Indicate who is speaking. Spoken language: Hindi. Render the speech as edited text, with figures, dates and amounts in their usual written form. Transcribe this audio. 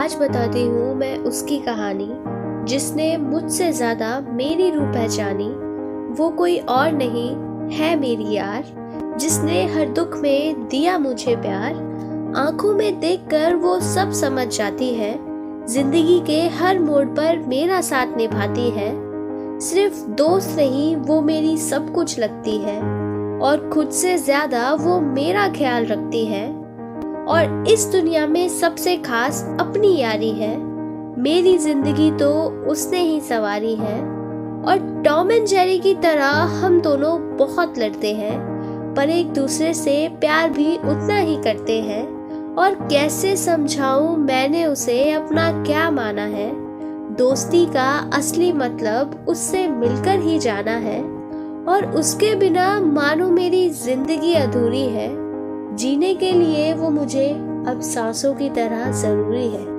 Speaker 1: आज बताती हूँ मैं उसकी कहानी जिसने मुझसे ज्यादा मेरी रूह पहचानी। वो कोई और नहीं है मेरी यार, जिसने हर दुख में दिया मुझे प्यार। आंखों में देखकर वो सब समझ जाती है, जिंदगी के हर मोड़ पर मेरा साथ निभाती है। सिर्फ दोस्त नहीं वो मेरी सब कुछ लगती है, और खुद से ज्यादा वो मेरा ख्याल रखती है। और इस दुनिया में सबसे खास अपनी यारी है, मेरी जिंदगी तो उसने ही संवारी है। और टॉम एंड जेरी की तरह हम दोनों बहुत लड़ते हैं, पर एक दूसरे से प्यार भी उतना ही करते हैं। और कैसे समझाऊं मैंने उसे अपना क्या माना है। दोस्ती का असली मतलब उससे मिलकर ही जाना है, और उसके बिना मानो मेरी जिंदगी अधूरी है। जीने के लिए वो मुझे अब सांसों की तरह जरूरी है।